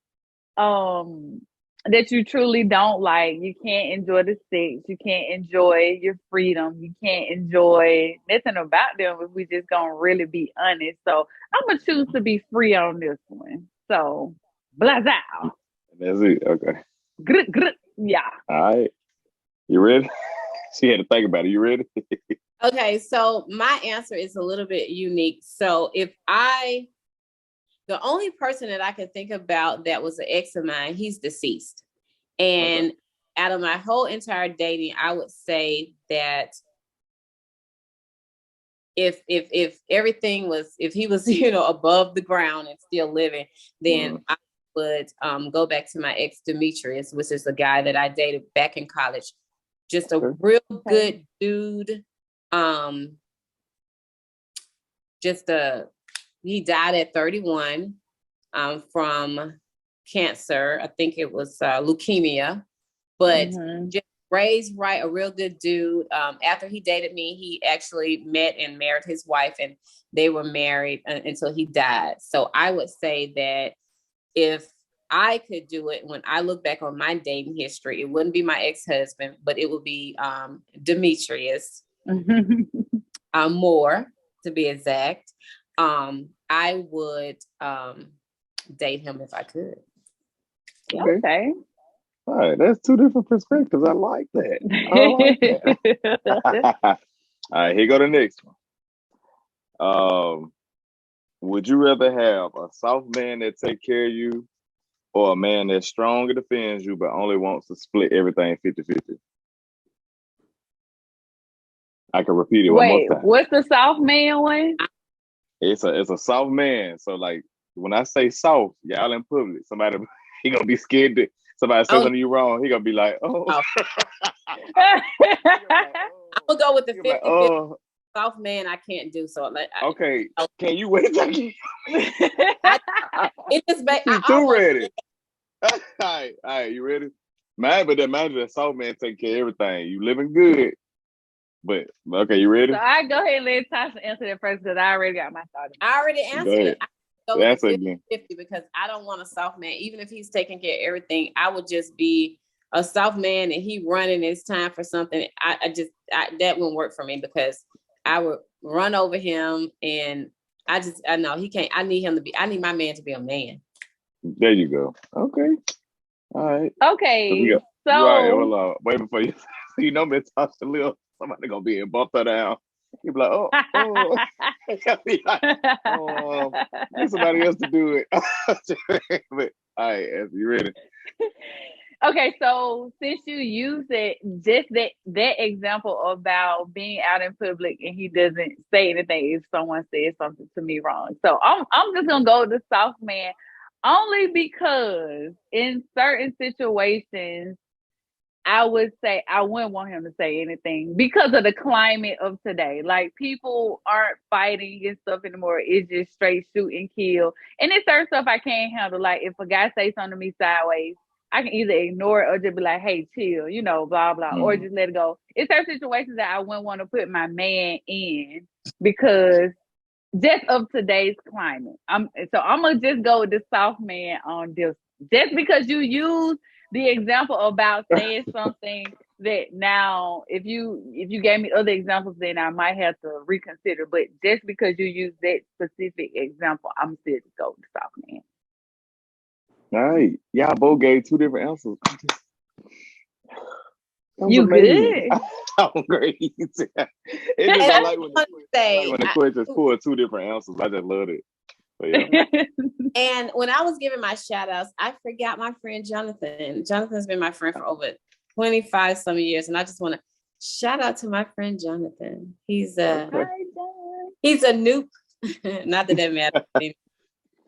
that you truly don't like, you can't enjoy the sex, you can't enjoy your freedom, you can't enjoy nothing about them, if we just gonna really be honest. So I'm gonna choose to be free on this one. So blah. That's it. Okay. Yeah. All right. You ready? She had to think about it. You ready? Okay, so my answer is a little bit unique. So the only person that I can think about that was an ex of mine, he's deceased. And out of my whole entire dating, I would say that if everything was, if he was, above the ground and still living, then I would go back to my ex Demetrius, which is a guy that I dated back in college. Just a real good dude. he died at 31 from cancer. I think it was leukemia, but just raised right, a real good dude. After he dated me, he actually met and married his wife, and they were married until he died. So I would say that if I could do it, when I look back on my dating history, it wouldn't be my ex-husband, but it would be Demetrius Moore, to be exact. I would date him if I could. Okay. All right, that's two different perspectives. I like that. All right, here go the next one. Would you rather have a soft man that take care of you, or a man that's strong and defends you but only wants to split everything 50-50? I can repeat it one more time. What's the soft man one? It's a soft man. So like when I say soft, y'all in public, somebody he gonna be scared that somebody says something you wrong. He gonna be like, oh. I'm gonna go with the 50. Like, soft man. I can't do so. Okay, can you wait? It just makes you too ready. All right, you ready? But imagine that soft man take care of everything. You living good. But okay, you ready? So I go ahead and let Tasha answer that first because I already got my thought. I already answered it. Go with 50 because I don't want a soft man. Even if he's taking care of everything, I would just be a soft man and he running. It's time for something. That wouldn't work for me because I would run over him, and I know he can't. I need my man to be a man. There you go. Okay. All right. Okay. So right, hold on. Wait before you. You know me, Tasha Lil. Somebody gonna be in bump her down. You be like, oh. Be like, get somebody else to do it. But, all right, you ready? Okay, so since you use it, just that example about being out in public and he doesn't say anything if someone says something to me wrong. So I'm just gonna go with the soft man, only because in certain situations, I would say I wouldn't want him to say anything because of the climate of today. Like people aren't fighting and stuff anymore. It's just straight shoot and kill. And there's certain stuff I can't handle. Like if a guy says something to me sideways, I can either ignore it or just be like, hey, chill, blah, blah, or just let it go. It's certain situations that I wouldn't want to put my man in because just of today's climate. So I'm going to just go with the soft man on this. Just because you use the example about saying something that now, if you gave me other examples, then I might have to reconsider. But just because you use that specific example, I'm still to go with the soft man. All right. Y'all both gave two different answers. You amazing. Good? I'm great. It's just I like when the questions pull two different answers. I just love it. But, yeah. And when I was giving my shout outs, I forgot my friend Jonathan. Jonathan's been my friend for over 25 some years. And I just want to shout out to my friend Jonathan. He's a noob. Not that matters.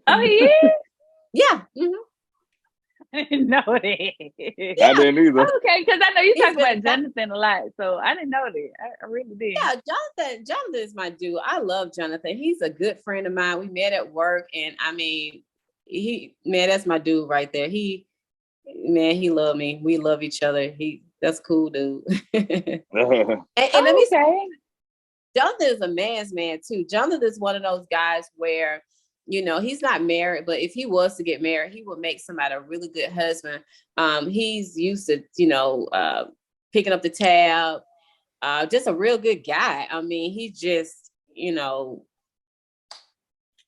Oh, he is? Yeah. Mm-hmm. I didn't know that. I didn't either. Okay, because I know you talk about Jonathan a lot, so I didn't know that. I really did. Yeah, Jonathan is my dude. I love Jonathan. He's a good friend of mine. We met at work, and I mean, that's my dude right there. He loved me. We love each other. That's cool, dude. and let me say, Jonathan is a man's man too. Jonathan is one of those guys where, he's not married, but if he was to get married, he would make somebody a really good husband. He's used to, picking up the tab, just a real good guy. I mean, he just,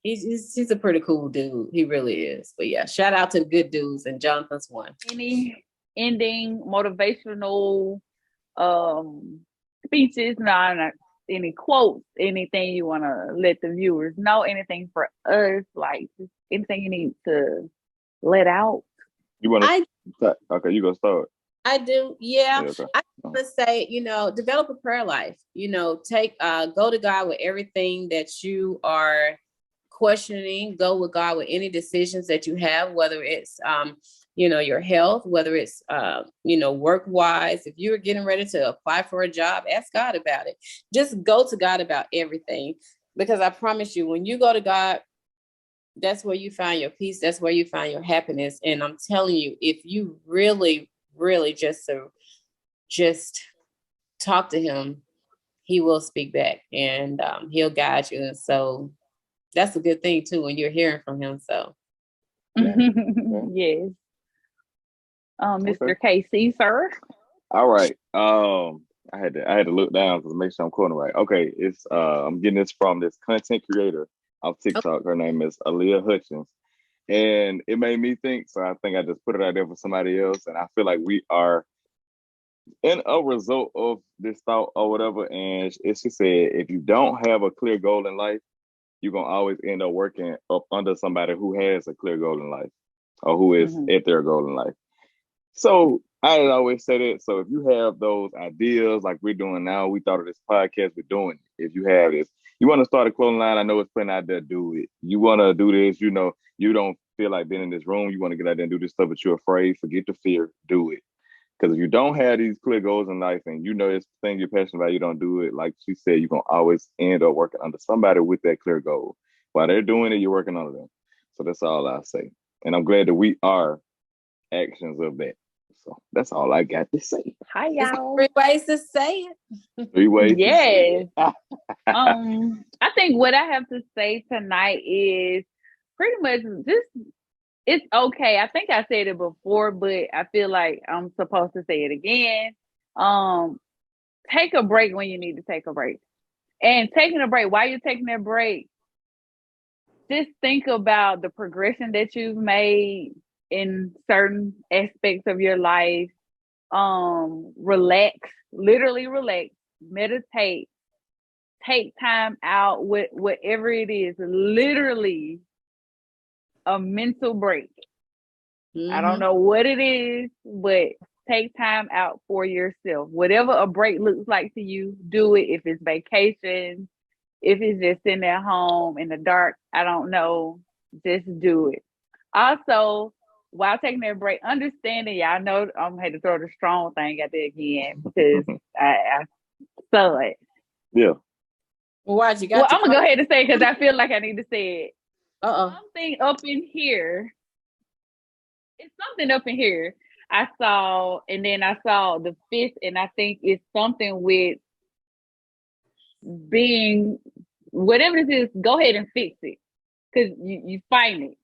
he's a pretty cool dude. He really is. But yeah, shout out to good dudes, and Jonathan's one. Any ending motivational speeches? No, any quotes, anything you want to let the viewers know, anything for us, like just anything you need to let out? You want to? Okay, you go start. I do. Yeah. Okay. I want to say, develop a prayer life, go to God with everything that you are questioning, go with God with any decisions that you have, whether it's, your health, whether it's, work-wise. If you're getting ready to apply for a job, ask God about it. Just go to God about everything. Because I promise you, when you go to God, that's where you find your peace. That's where you find your happiness. And I'm telling you, if you really, really just talk to him, he will speak back, and he'll guide you. And so that's a good thing too when you're hearing from him. So yes. Mr. KC, sir. All right. I had to look down to make sure I'm quoting right. Okay, it's I'm getting this from this content creator of TikTok. Her name is Aaliyah Hutchins. And it made me think, so I think I just put it out there for somebody else. And I feel like we are in a result of this thought or whatever. And she said, if you don't have a clear goal in life, you're gonna always end up working up under somebody who has a clear goal in life or who is at their goal in life. So I always say that. So if you have those ideas like we're doing now, we thought of this podcast, we're doing it. If you have this, you want to start a clothing line, I know it's plenty out there, do it. You want to do this, you know, you don't feel like being in this room, you want to get out there and do this stuff, but you're afraid, forget the fear, do it. Because if you don't have these clear goals in life and you know it's thing you're passionate about, you don't do it, like she said, you're going to always end up working under somebody with that clear goal. While they're doing it, you're working under them. So that's all I say. And I'm glad that we are actions of that. So that's all I got to say. Hi, y'all. 3 ways to say it. 3 ways. Yes. I think what I have to say tonight is pretty much just, it's okay. I think I said it before, but I feel like I'm supposed to say it again. Take a break when you need to take a break. And taking a break, while you're taking that break, just think about the progression that you've made in certain aspects of your life. Relax, literally relax, meditate, take time out with whatever it is, literally a mental break. I don't know what it is, but take time out for yourself. Whatever a break looks like to you, do it. If it's vacation, if it's just sitting at home in the dark, I don't know, just do it. Also, while taking that break, understanding, y'all know I'm had to throw the strong thing out there again because I saw it. Yeah. Well, why'd you got? Well, I'm gonna go ahead and say it because I feel like I need to say it. Uh-oh. Something up in here. It's something up in here. I saw, and then I saw the fifth, and I think it's something with being whatever this is. Go ahead and fix it because you find it.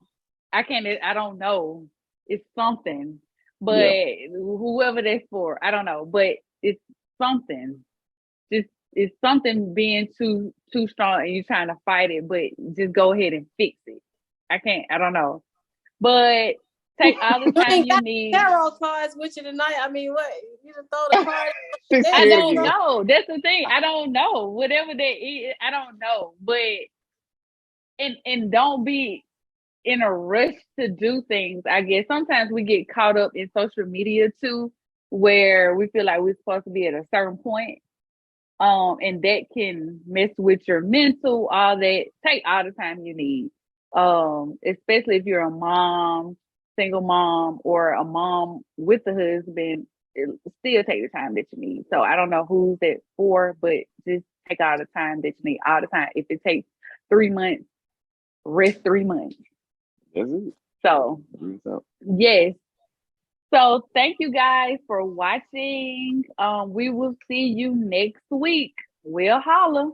I don't know. It's something, but whoever that's for, I don't know, but it's something. Just it's something being too strong and you're trying to fight it, but just go ahead and fix it. I don't know, but take all the time you need. Tarot cards with you tonight. I mean, what? You just throw the card. I don't know. That's the thing. I don't know. Whatever that is, I don't know. But and don't be in a rush to do things. I guess sometimes we get caught up in social media too, where we feel like we're supposed to be at a certain point. And that can mess with your mental, all that. Take all the time you need. Especially if you're a mom, single mom, or a mom with a husband, still take the time that you need. So I don't know who's that for, but just take all the time that you need all the time. If it takes 3 months, rest 3 months. That's it. So yes. So thank you guys for watching. We will see you next week. We'll holla.